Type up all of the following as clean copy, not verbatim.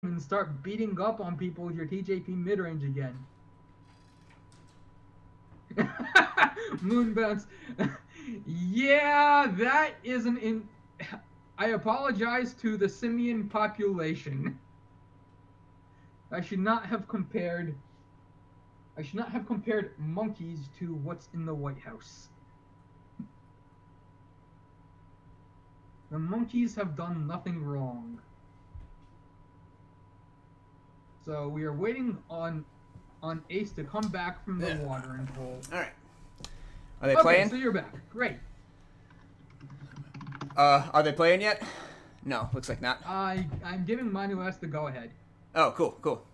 and start beating up on people with your TJP mid-range again. Moon bounce. Yeah, that isn't in. I apologize to the simian population. I should not have compared. I should not have compared monkeys to what's in the White House. The monkeys have done nothing wrong. So we are waiting on Ace to come back from the watering hole. All right. Are they playing? So you're back. Great. Are they playing yet? No, looks like not. I'm giving Manu S the go ahead. Oh, cool, cool.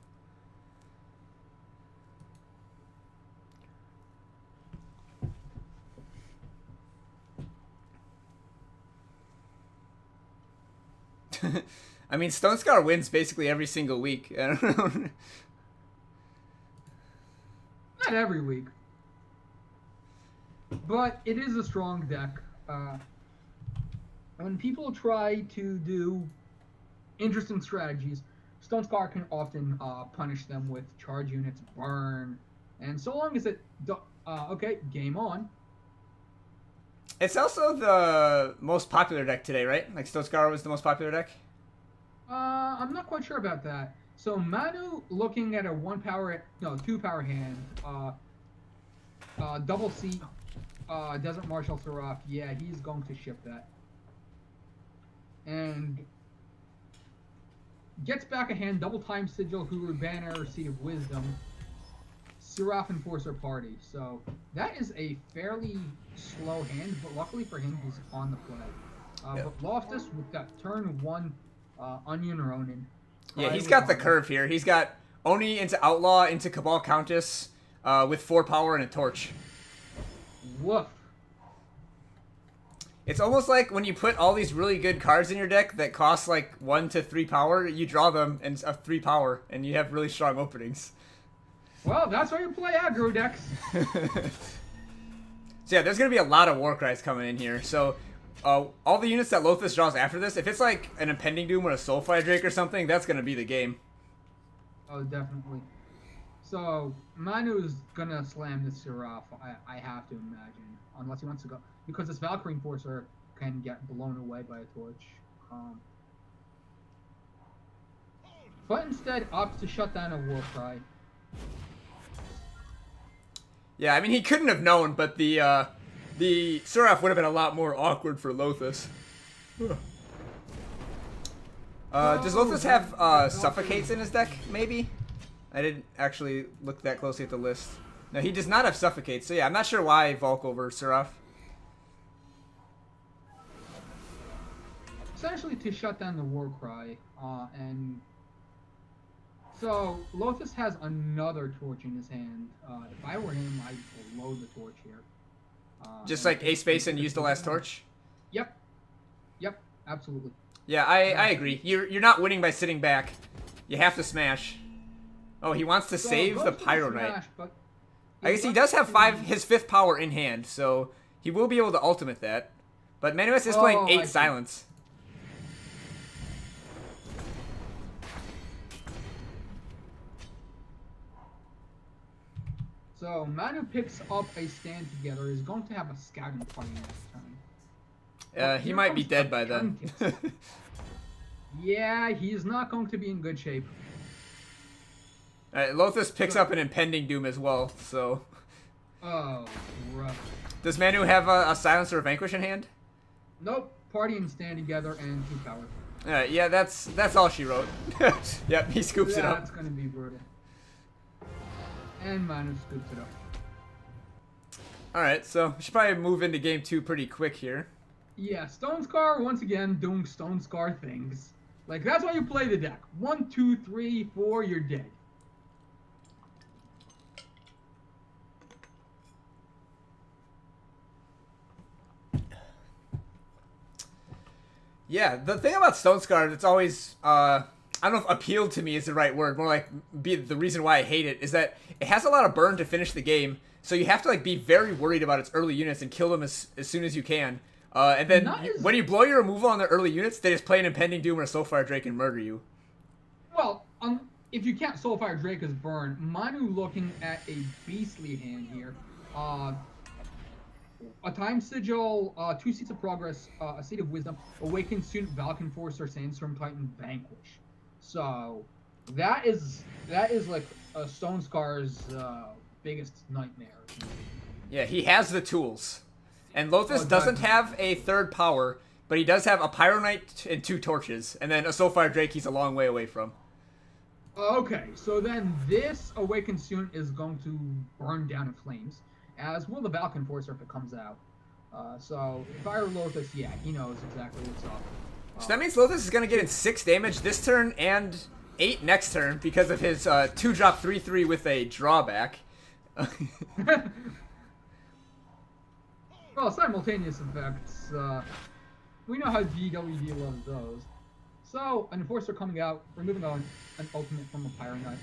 I mean, Stone Scar wins basically every single week. I don't know. Not every week. But it is a strong deck. When people try to do interesting strategies, Stone Scar can often punish them with charge units, burn, and so long as it... okay, game on. It's also the most popular deck today, right? Like, Stone Scar was the most popular deck? I'm not quite sure about that. So Manu looking at a 2 power hand, double C, Desert Marshal Seraph, yeah, he's going to ship that. And gets back a hand, double time Sigil, Hulu, Banner, Seed of Wisdom, Seraph Enforcer Party. So that is a fairly slow hand, but luckily for him, he's on the play. But Loftus with that turn 1 Onion Ronin. Yeah, he's got the curve here. He's got Oni into Outlaw, into Cabal Countess, with 4 power and a Torch. Woof. It's almost like when you put all these really good cards in your deck that cost like 1 to 3 power, you draw them and 3 power, and you have really strong openings. Well, that's why you play aggro decks. So yeah, there's going to be a lot of Warcries coming in here. So all the units that Lothus draws after this, if it's like an Impending Doom or a Soulfire Drake or something, that's going to be the game. Oh, definitely. So Manu's going to slam this Seraph, I have to imagine. Unless he wants to go. Because this Valkyrie Enforcer can get blown away by a torch. But instead opts to shut down a Warcry. Yeah, I mean, he couldn't have known, but the Seraph would have been a lot more awkward for Lothus. Does Lothus have Suffocates in his deck, maybe? I didn't actually look that closely at the list. No, he does not have Suffocates, so yeah, I'm not sure why Volk over Seraph. Essentially to shut down the Warcry, and so Lothus has another torch in his hand. If I were him, I'd load the torch here. Just like Ace Space and use the last torch? Yep. Yep, absolutely. Yeah, I agree. You're not winning by sitting back. You have to smash. Oh, he wants to save the Pyro Knight. I guess he does have his 5th power in hand, so he will be able to ultimate that. But Manuus is playing 8 Silence. So Manu picks up a stand together. Is going to have a scouting party next turn. He might be dead by then. Yeah, he's not going to be in good shape. Lothus picks up an Impending Doom as well, so... Oh, rough. Does Manu have a Silence or a Vanquish in hand? Nope. Party and stand together and 2 power. Yeah, that's all she wrote. Yep, he scoops it up. That's going to be brutal. And Manu scoops it up. Alright, so we should probably move into game 2 pretty quick here. Yeah, Stone Scar once again doing Stone Scar things. Like, that's why you play the deck. 1, 2, 3, 4, you're dead. Yeah, the thing about Stone Scar that's always, I don't know if appealed to me is the right word, more like be the reason why I hate it, is that it has a lot of burn to finish the game, so you have to like be very worried about its early units and kill them as soon as you can. And then when you blow your removal on the early units, they just play an Impending Doom or a Soulfire Drake and murder you. Well, if you can't Soulfire Drake's burn, Manu looking at a beastly hand here. A Time Sigil, 2 Seats of Progress, a Seat of Wisdom, Awaken Student, Valken Forcer, Sandstorm Titan, Vanquish. So that is like Stone Scar's biggest nightmare. Yeah, he has the tools. And Lothus doesn't have a third power, but he does have a Pyro Knight and 2 torches, and then a Soulfire Drake he's a long way away from. Okay, so then this Awakened Student is going to burn down in flames, as will the Valken Forcer if it comes out. So if I were Lothus, yeah, he knows exactly what's up. So that means Lothus is going to get in 6 damage this turn and 8 next turn because of his 2-drop 3/3 with a drawback. Well, simultaneous effects, we know how GWD loves those. So, an Enforcer coming out, removing an ultimate from a Pyro Knight,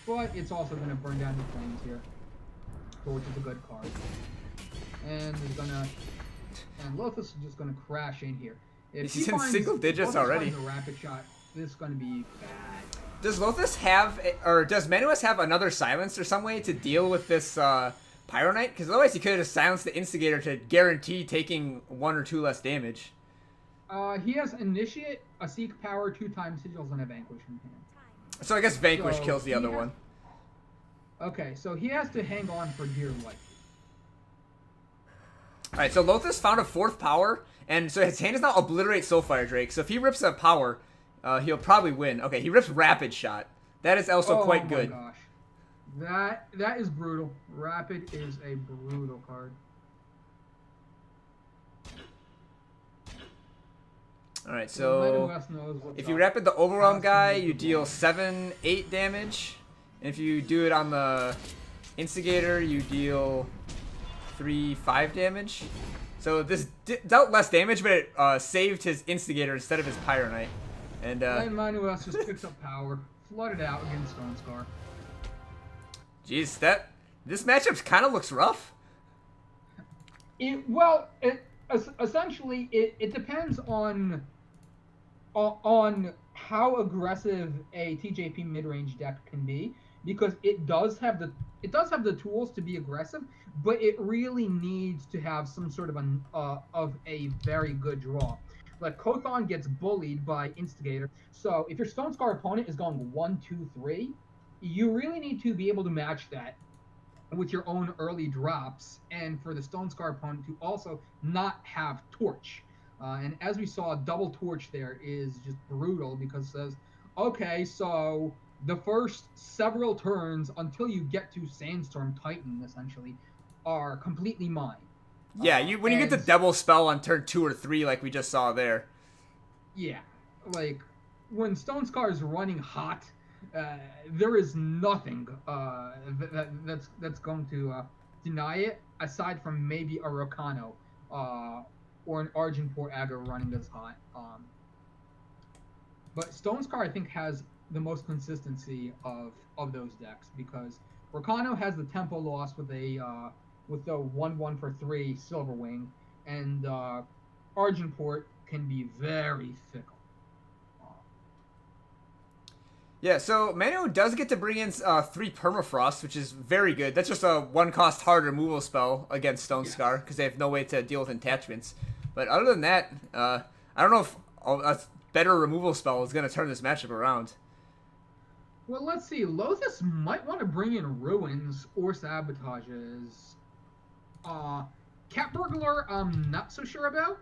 but it's also going to burn down the flames here, which is a good card. And Lothus is just going to crash in here. If he's in single digits already. A rapid shot, this is going to be bad. Does Lothus have, or does Manuus have another silence or some way to deal with this Pyro Knight? Because otherwise he could have silenced the Instigator to guarantee taking 1 or 2 less damage. He has Initiate, a Seek Power, 2 Time Sigils, and a Vanquish in hand. So I guess Vanquish kills the other one. Okay, so he has to hang on for dear life. Alright, so Lothus found a 4th power, and so his hand is now Obliterate Soulfire Drake. So if he rips a power, he'll probably win. Okay, he rips Rapid Shot. That is also quite good. Oh my gosh. That is brutal. Rapid is a brutal card. Alright, so if you rapid the Overwhelm guy, you deal 7, 8 damage. And if you do it on the Instigator, you deal 3, 5 damage. So this dealt less damage, but it saved his Instigator instead of his Pyro Knight. And Manuel just picks up power, flooded out against Stone Scar. Jeez, this matchup kind of looks rough. Essentially, it depends on how aggressive a TJP mid-range deck can be, because it does have the tools to be aggressive, but it really needs to have some sort of a very good draw. Like Kothon gets bullied by Instigator, so if your Stone Scar opponent is going 1, 2, 3, you really need to be able to match that with your own early drops, and for the Stone Scar opponent to also not have Torch. And as we saw, double Torch there is just brutal, because it says, okay, so the first several turns until you get to Sandstorm Titan, essentially, are completely mine. Yeah, when you get the double spell on turn 2 or 3, like we just saw there. Yeah, like when Stone Scar is running hot, there is nothing that's going to deny it, aside from maybe a Rakano or an Argenport aggro running this hot. But Stone Scar, I think, has the most consistency of those decks, because Rakano has the tempo loss with the 1/1 for 3 Silver Wing, and Argenport can be very fickle. Yeah, so Manu does get to bring in 3 Permafrost, which is very good. That's just a 1-cost hard removal spell against Stone Scar, because they have no way to deal with attachments. But other than that, I don't know if a better removal spell is going to turn this matchup around. Well, let's see. Lothus might want to bring in Ruins or Sabotages. Cat Burglar, I'm not so sure about.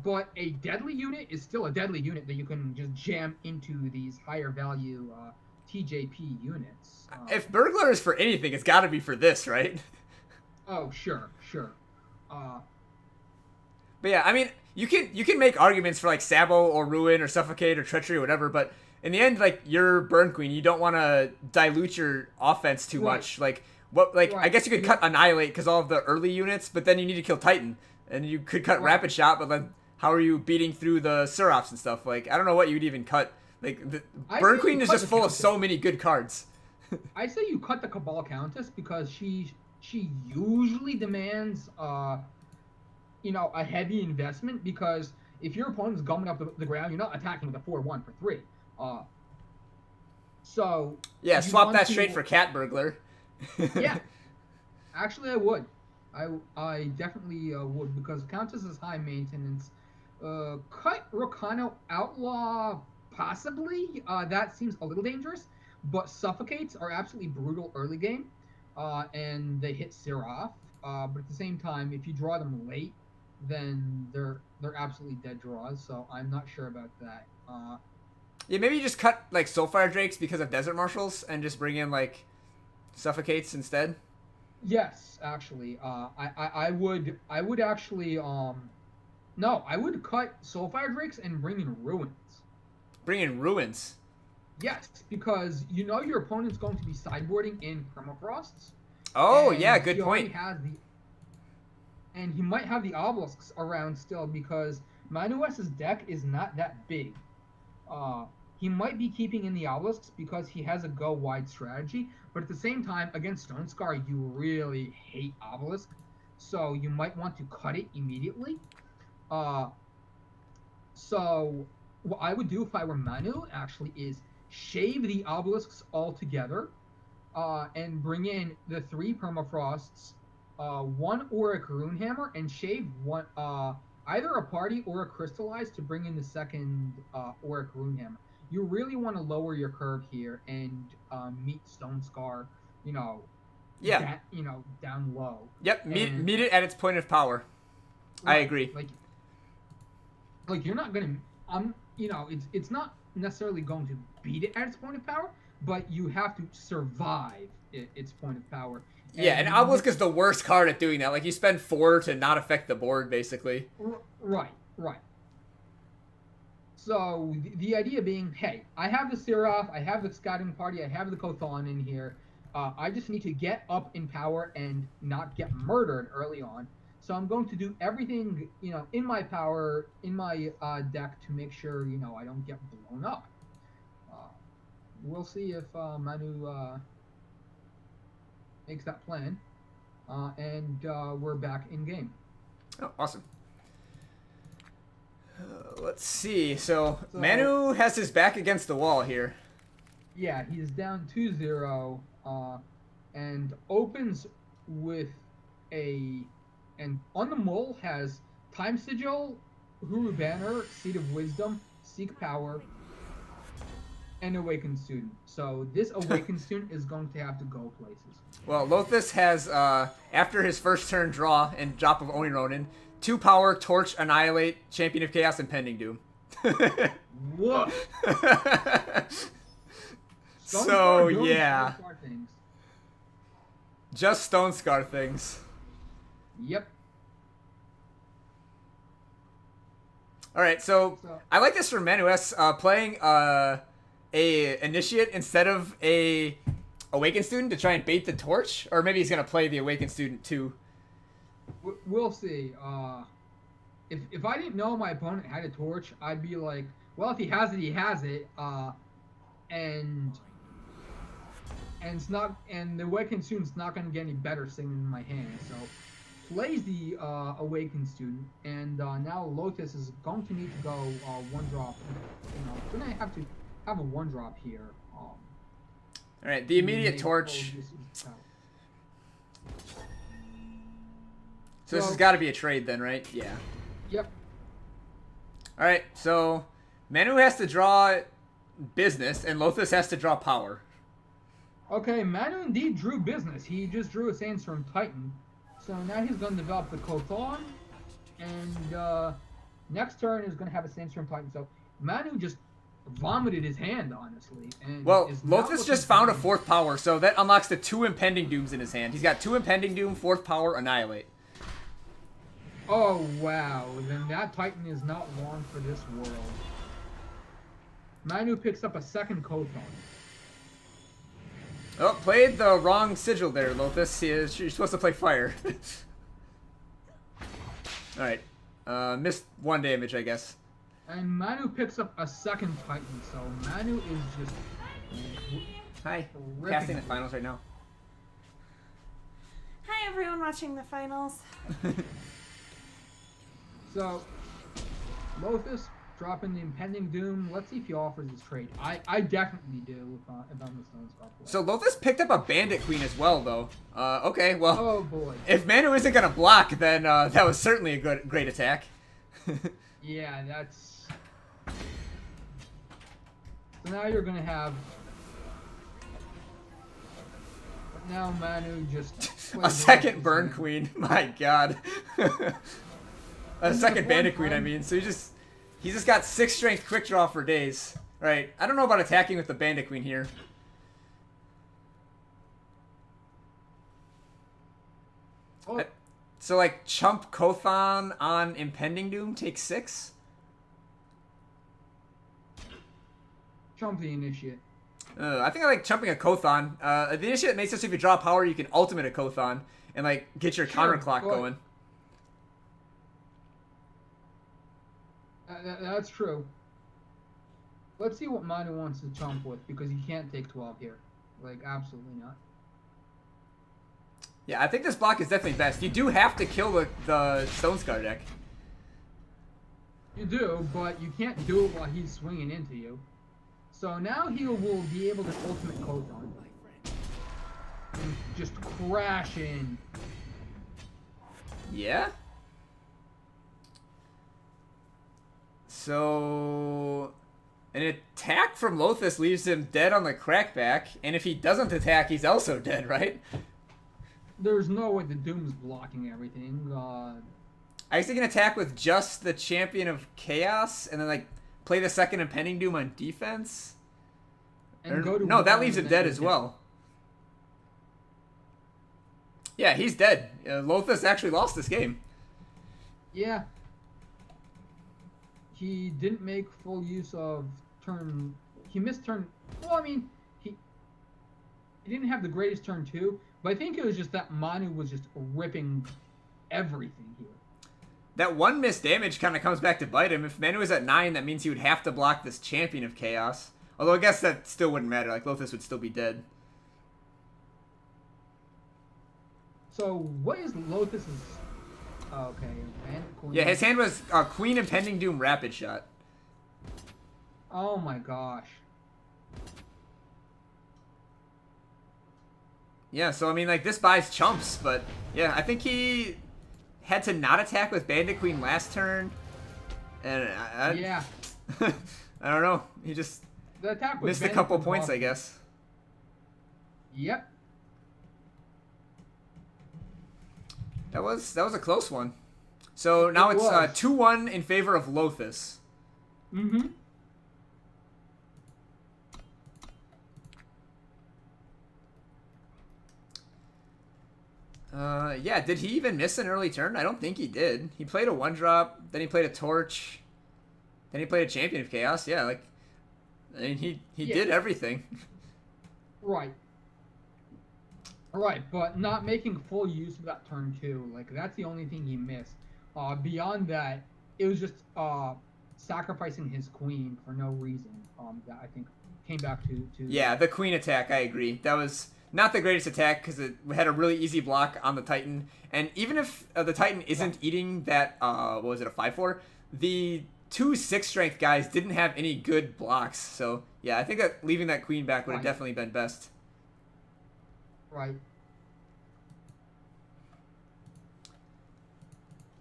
But a deadly unit is still a deadly unit that you can just jam into these higher value TJP units. If Burglar is for anything, it's got to be for this, right? Oh, sure. But yeah, I mean, you can make arguments for like Sabo or Ruin or Suffocate or Treachery or whatever, but in the end, like, you're Burn Queen, you don't want to dilute your offense too much. Like I guess you could cut Annihilate because all of the early units, but then you need to kill Titan. And you could cut Rapid Shot, but then how are you beating through the Seraphs and stuff? Like, I don't know what you'd even cut. Like, Burn Queen is just full of so many good cards. I say you cut the Cabal Countess, because she usually demands, a heavy investment, because if your opponent's gumming up the ground, you're not attacking with a 4/1 for 3. So yeah, you swap want that to- straight for cat burglar. Yeah, actually, I would. I definitely would because Countess is high maintenance. Cut Rocano Outlaw possibly. That seems a little dangerous, but Suffocates are absolutely brutal early game, and they hit Seraph. But at the same time, if you draw them late, then they're absolutely dead draws. So I'm not sure about that. Yeah, maybe you just cut like Soulfire Drakes because of Desert Marshals and just bring in like Suffocates instead. Yes, actually, I would actually no, I would cut Soulfire Drakes and bring in Ruins. Bring in Ruins. Yes, because you know your opponent's going to be sideboarding in Permafrosts. Oh, And yeah, good he already point. has and he might have the obelisks around still because Manues's deck is not that big. Uh, he might be keeping in the obelisks because he has a go wide strategy, but at the same time, against Stone Scar, you really hate obelisk, so you might want to cut it immediately. Uh, so what I would do if I were Manu actually is shave the obelisks altogether, and bring in the 3 permafrosts, 1 auric runehammer, and shave one either a party or a crystallized to bring in the second auric runehammer. You really want to lower your curve here and meet Stone Scar, you know, Yeah. down low. Yep. And Meet it at its point of power. I right, agree. like you're not gonna it's not necessarily going to beat it at its point of power, but you have to survive its point of power. Yeah, and Obelisk is the worst card at doing that. Like, you spend 4 to not affect the board, basically. Right. So the idea being, hey, I have the Seraph, I have the Scouting Party, I have the Kothon in here. I just need to get up in power and not get murdered early on. So I'm going to do everything, in my power, in my deck to make sure, I don't get blown up. We'll see if Manu makes that plan. And we're back in game. Oh, awesome. Let's see. So, Manu has his back against the wall here. Yeah, he's down 2-0, and opens with and on the mole has Time Sigil, Huru Banner, Seed of Wisdom, Seek Power, and Awakened Student. So this Awakened Student is going to have to go places. Well, Lothus has, after his first turn draw and drop of Oni Ronin, 2 power, Torch, Annihilate, Champion of Chaos, and Pending Doom. Whoa! So, yeah. Just Stone Scar things. Yep. Alright, so I like this from Manues, playing a Initiate instead of a Awakened Student to try and bait the Torch, or maybe he's going to play the Awakened Student too. We'll see. If I didn't know my opponent had a Torch, I'd be like, well, if he has it, he has it. And the Awakened Student's not going to get any better sitting in my hand. So plays the Awakened Student, and now Lotus is going to need to go 1-drop. Going to have to have a 1-drop here. Alright, the immediate Torch. So this has got to be a trade then, right? Yeah. Yep. Alright, so Manu has to draw business, and Lothus has to draw power. Okay, Manu indeed drew business. He just drew a Sandstorm Titan. So now he's going to develop the Kothon, and next turn is going to have a Sandstorm Titan. So Manu just vomited his hand, honestly. And well, Lothus just found a 4th power, so that unlocks the 2 Impending Dooms in his hand. He's got 2 Impending Doom, 4th power, Annihilate. Oh, wow. Then that Titan is not long for this world. Manu picks up a 2nd Kothon. Oh, played the wrong sigil there, Lothus. You're supposed to play fire. Alright. Missed 1 damage, I guess. And Manu picks up a 2nd Titan, so Manu is just... Hi. Casting the finals right now. Hi, everyone watching the finals. So, Lothus Drop in the Impending Doom. Let's see if he offers his trade. I definitely do if I'm the Stone Scar player. So Lothus picked up a Bandit Queen as well, though. Okay, well, oh boy. If Manu isn't gonna block, then that was certainly a great attack. Yeah, that's. So now you're gonna have. But now Manu just. A second Burn Queen. My God. A second Bandit Queen, I mean. So he just got 6 strength quick draw for days. Right. I don't know about attacking with the Bandit Queen here. Oh. So like Chump Kothon on Impending Doom takes 6? Chump the Initiate. I think I like chumping a Kothon. The Initiate makes it so if you draw power, you can ultimate a Kothon and like get your counter clock going. That's true. Let's see what Manu wants to chump with, because he can't take 12 here. Like, absolutely not. Yeah, I think this block is definitely best. You do have to kill the Stone Scar deck. You do, but you can't do it while he's swinging into you. So now he will be able to ultimate Kothon. And just crash in. Yeah? So, an attack from Lothus leaves him dead on the crackback, and if he doesn't attack, he's also dead, right? There's no way the Doom's blocking everything. I guess he can attack with just the Champion of Chaos, and then like play the second Impending Doom on defense. And go to no, that leaves him dead as well. Yeah, he's dead. Lothus actually lost this game. Yeah. He didn't make full use of turn. He missed turn. Well, I mean, he didn't have the greatest turn 2, but I think it was just that Manu was just ripping everything here. That one missed damage kind of comes back to bite him. If Manu is at 9, that means he would have to block this Champion of Chaos. Although I guess that still wouldn't matter. Like, Lothus would still be dead. So, what is Lothus's... okay. Yeah, his hand was Queen Impending Doom Rapid Shot. Oh my gosh. Yeah, so I mean, like, this buys chumps, but yeah, I think he had to not attack with Bandit Queen last turn. And yeah. I don't know. He just missed a couple points, I guess. Yep. That was a close one. So now it's 2-1 in favor of Lothus. Mm-hmm. Yeah, did he even miss an early turn? I don't think he did. He played a 1-drop, then he played a Torch, then he played a Champion of Chaos. Yeah, like, I mean, he did everything. Right. Right, but not making full use of that turn 2. Like, that's the only thing he missed. Beyond that, it was just sacrificing his queen for no reason. That I think came back to. Yeah, the queen attack. I agree. That was not the greatest attack because it had a really easy block on the Titan, and even if the Titan isn't eating that, what was it, a 5/4? The 2 6 strength guys didn't have any good blocks. So yeah, I think that leaving that queen back would have definitely been best. Right.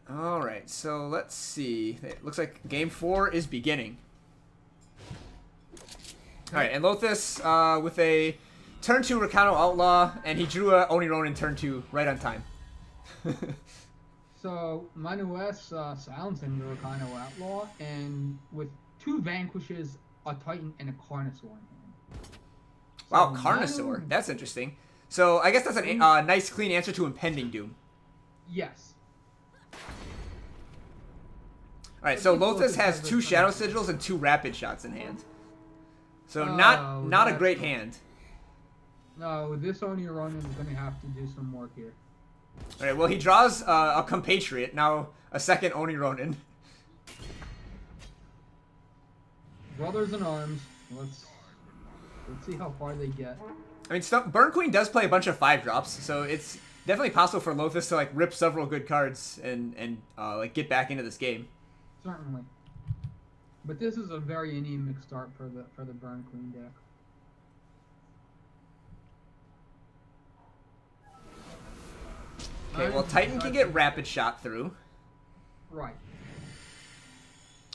All right, so let's see. It looks like game 4 is beginning. All right, and Lothus with a turn 2 Rakano Outlaw, and he drew a Oni Ronin turn 2 right on time. So Manu S silencing the Rakano Outlaw, and with 2 Vanquishes, a Titan, and a Carnosaur in hand. Wow, Carnosaur. That's interesting. So I guess that's a nice, clean answer to Impending Doom. Yes. Alright, so Lothus has 2 Shadow Sigils and 2 Rapid Shots in hand. So not a great hand. No, this Oni Ronin is going to have to do some work here. Alright, well he draws a Compatriot, now a second Oni Ronin. Brothers in Arms. Let's see how far they get. I mean, Burn Queen does play a bunch of 5-drops, so it's definitely possible for Lothus to like rip several good cards and like get back into this game. Certainly. But this is a very anemic start for the Burn Queen deck. Okay, well, Titan can get Rapid Shot through. Right.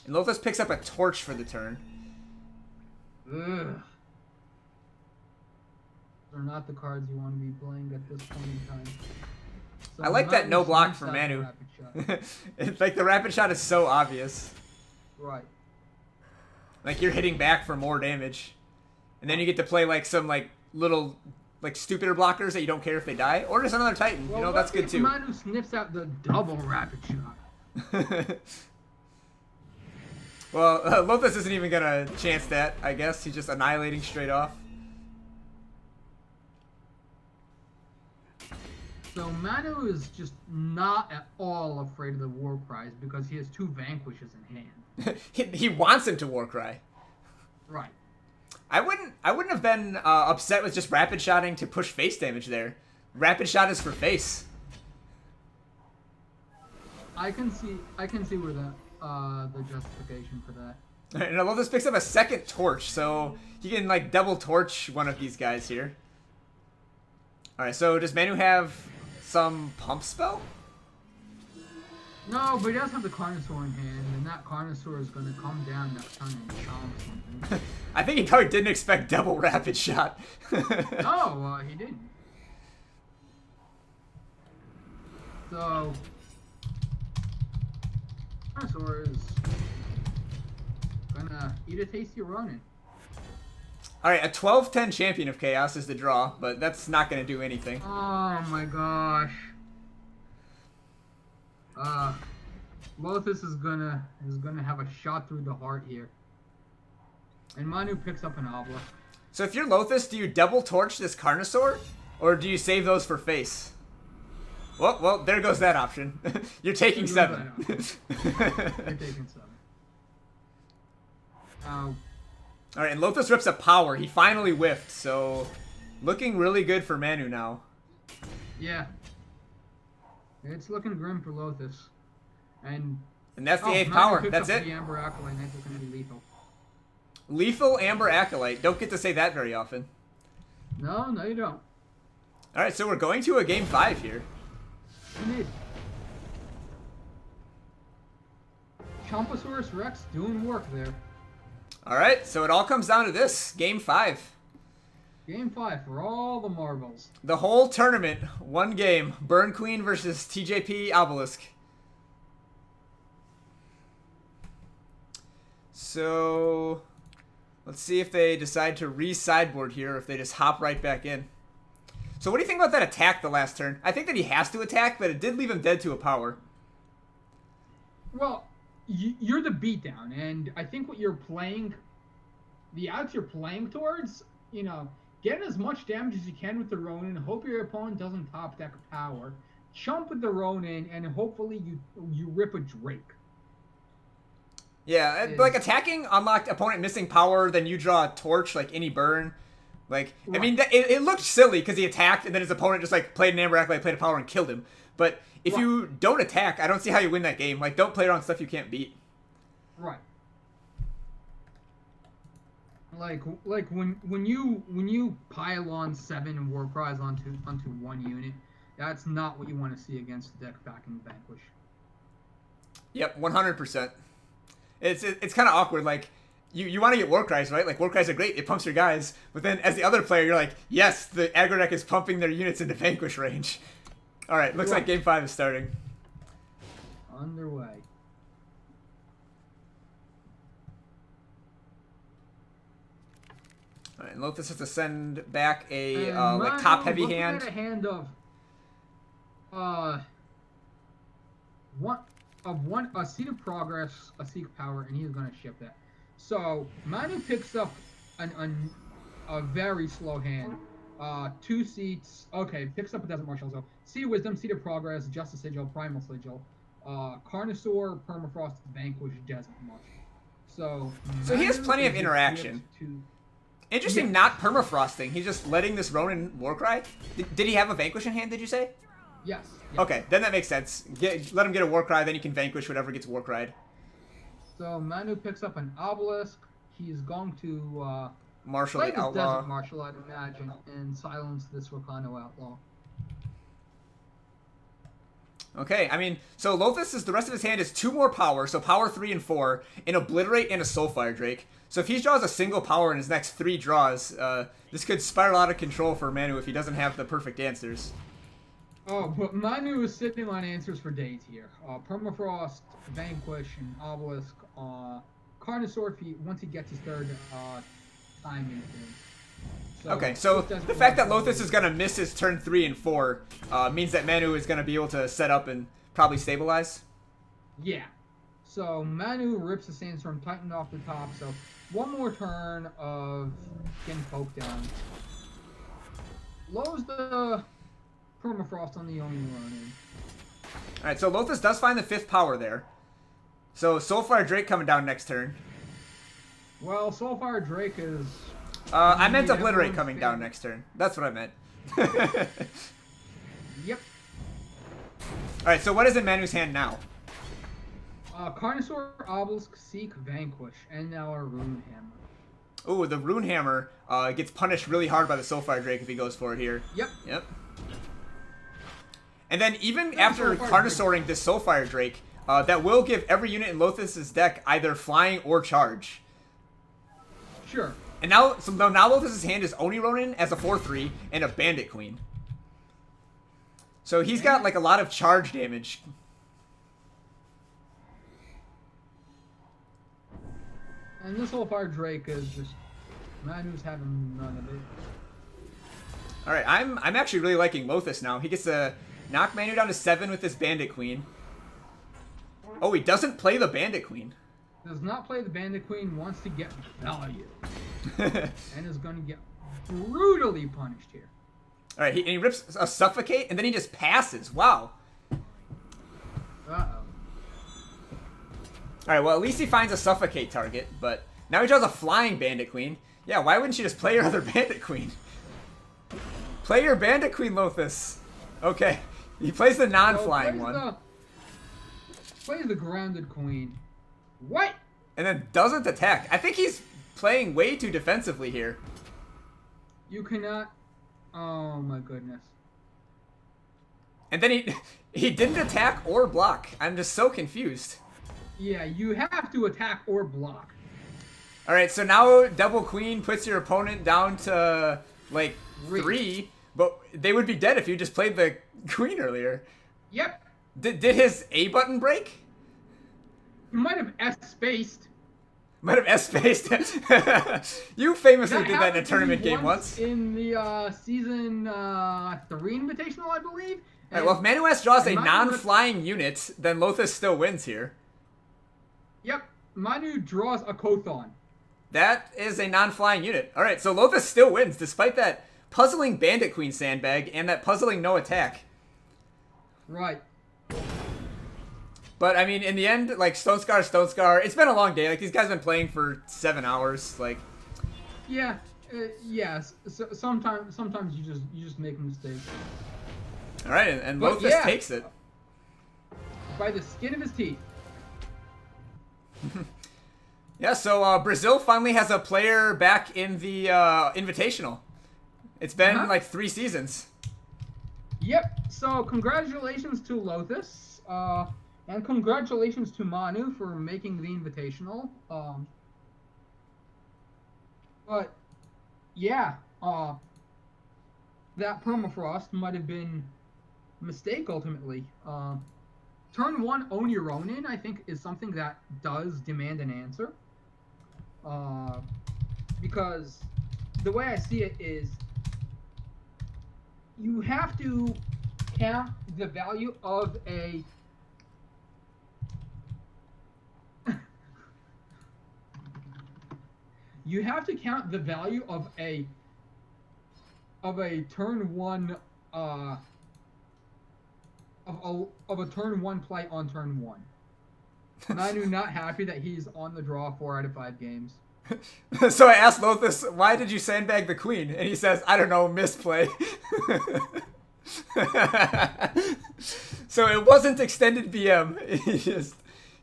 And Lothus picks up a Torch for the turn. Ugh. They're not the cards you want to be playing at this point in time. So I like that no block for snipes out Manu. the Rapid Shot. It's like the Rapid Shot is so obvious. Right. Like you're hitting back for more damage. And then you get to play like some like little like stupider blockers that you don't care if they die. Or just another Titan. Well, you know, that's good too. Manu sniffs out the double Rapid Shot. Well, Lothus isn't even gonna chance that, I guess. He's just annihilating straight off. So Manu is just not at all afraid of the War Prize because he has 2 Vanquishes in hand. he wants him to Warcry. Right. I wouldn't have been upset with just Rapid Shotting to push face damage there. Rapid Shot is for face. I can see where the justification for that. And Lothus picks up a second Torch, so he can like double Torch one of these guys here. Alright, so does Manu have some pump spell? No, but he does have the Carnosaur in hand, and that Carnosaur is going to come down next turn and chomp something. I think he probably didn't expect double Rapid Shot. No, he didn't. So, Carnosaur is gonna eat a tasty Ronin. Alright, a 12-10 Champion of Chaos is the draw, but that's not going to do anything. Oh my gosh. Lothus is gonna have a shot through the heart here. And Manu picks up an Obelisk. So if you're Lothus, do you double Torch this Carnosaur? Or do you save those for face? Well, there goes that option. You're taking 7. You're taking 7. Alright, and Lothus rips a Power. He finally whiffed, so looking really good for Manu now. Yeah. It's looking grim for Lothus. And that's the 8th Manu power. picks That's up it. The Amber Acolyte, that's going to be lethal. Lethal Amber Acolyte. Don't get to say that very often. No, you don't. Alright, so we're going to a game 5 here. Indeed. Chomposaurus Rex doing work there. Alright, so it all comes down to this. Game 5. Game 5 for all the marbles. The whole tournament, one game. Burn Queen versus TJP Obelisk. So, let's see if they decide to re-sideboard here or if they just hop right back in. So what do you think about that attack the last turn? I think that he has to attack, but it did leave him dead to a power. Well, you're the beatdown, and I think what you're playing, the odds you're playing towards, you know, get as much damage as you can with the Ronin, hope your opponent doesn't top deck a power, chump with the Ronin, and hopefully you rip a Drake. Yeah, like attacking unlocked opponent missing power, then you draw a Torch like any burn. Like, right. I mean, it looked silly because he attacked and then his opponent just like played an Amber Acolyte, played a power and killed him. But if right. you don't attack, I don't see how you win that game. Like, don't play around stuff you can't beat. Right. Like when you pile on 7 War Prize onto 1 unit, that's not what you want to see against the deck backing Vanquish. Yep, 100%. It's kind of awkward. Like, you want to get War Cries, right? Like, War Cries are great. It pumps your guys. But then as the other player, you're like, yes, the aggro deck is pumping their units into Vanquish range. All right, looks like Game 5 is starting. Underway. All right, and Lothus has to send back a like top-heavy hand. At a hand of a Seed of Progress, a Seek Power, and he's going to ship that. So Manu picks up a very slow hand. 2 seats. Okay, picks up a Desert Marshal. So Seed of Wisdom, Seed of Progress, Justice Sigil, Primal Sigil, Carnosaur, Permafrost, Vanquish, Desert Marshal. So he has plenty of interaction. Interesting, not permafrosting. He's just letting this Ronin Warcry. Did he have a Vanquish in hand, did you say? Yes. Okay, then that makes sense. Let him get a Warcry, then you can Vanquish whatever gets Warcried. So Manu picks up an obelisk. He's going to Marshal play the this Outlaw. Desert Marshal, I'd imagine, and silence this Wakano Outlaw. Okay, I mean, so Lothus is the rest of his hand is 2 more power, so power 3 and 4, an Obliterate and a Soulfire Drake. So if he draws a single power in his next 3 draws, this could spiral out of control for Manu if he doesn't have the perfect answers. Oh, but Manu is sitting on answers for days here. Permafrost, Vanquish, and Obelisk. Carnosaur once he gets his third time in thing. So Okay, so the fact that Lothus is going to miss his turn 3 and 4 means that Manu is going to be able to set up and probably stabilize? Yeah. So Manu rips the Sandstorm Titan off the top, so one more turn of getting poked down. Lowers the Permafrost on the Oni Ronin. Alright, so Lothus does find the 5th power there. So Soulfire Drake coming down next turn. Well, Soulfire Drake is... I meant Obliterate coming down next turn. That's what I meant. Yep. Alright, so what is in Manu's hand now? Carnosaur, Obelisk, Seek, Vanquish, and now our Rune Hammer. Ooh, the Rune Hammer gets punished really hard by the Soulfire Drake if he goes for it here. Yep. Yep. And then even after Carnosauring this Soulfire Drake, that will give every unit in Lothus's deck either flying or charge. Sure. And now, so now Lothus's hand is Oni Ronin as a 4/3 and a Bandit Queen. So he's got like a lot of charge damage. And this Soulfire Drake is just... Manu's having none of it. Alright, I'm actually really liking Lothus now. He gets to knock Manu down to 7 with this Bandit Queen. Oh, he doesn't play the Bandit Queen. Does not play the Bandit Queen, wants to get value. And is going to get brutally punished here. Alright, and he rips a Suffocate, and then he just passes. Wow. Uh-oh. Alright, well, at least he finds a Suffocate target, but now he draws a Flying Bandit Queen. Yeah, why wouldn't you just play your other Bandit Queen? Play your Bandit Queen, Lothus. Okay. He plays the non-flying one. Plays the Grounded Queen. What? And then doesn't attack. I think he's playing way too defensively here. You cannot... Oh my goodness. And then he didn't attack or block. I'm just so confused. Yeah, you have to attack or block. Alright, so now Double Queen puts your opponent down to, like, 3. But they would be dead if you just played the Queen earlier. Yep. Did his A button break? You might have S-spaced. Might have S-spaced. You famously did that in a tournament game once. In the Season 3 Invitational, I believe. Alright, well, if Manu S draws a non-flying unit, then Lothus still wins here. Yep. Manu draws a Kothon. That is a non-flying unit. Alright, so Lothus still wins, despite that puzzling Bandit Queen sandbag and that puzzling no attack. Right. But, I mean, in the end, like, Stone Scar, it's been a long day. Like, these guys have been playing for 7 hours. Like, yeah, yes. So, sometimes you just make mistakes. All right, and Lothus takes it by the skin of his teeth. Yeah, so Brazil finally has a player back in the Invitational. It's been like 3 seasons. Yep. So congratulations to Lothus. And congratulations to Manu for making the Invitational. But, yeah, that Permafrost might have been a mistake, ultimately. Turn 1 Oni Ronin, I think, is something that does demand an answer. Because the way I see it is, you have to count the value of a... You have to count the value of a turn 1 of a turn 1 play on turn 1. Manu not happy that he's on the draw 4 out of 5 games. So I asked Lothus, why did you sandbag the Queen? And he says, I don't know, misplay. So it wasn't extended BM.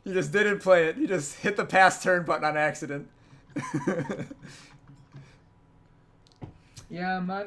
He just didn't play it. He just hit the pass turn button on accident. Yeah,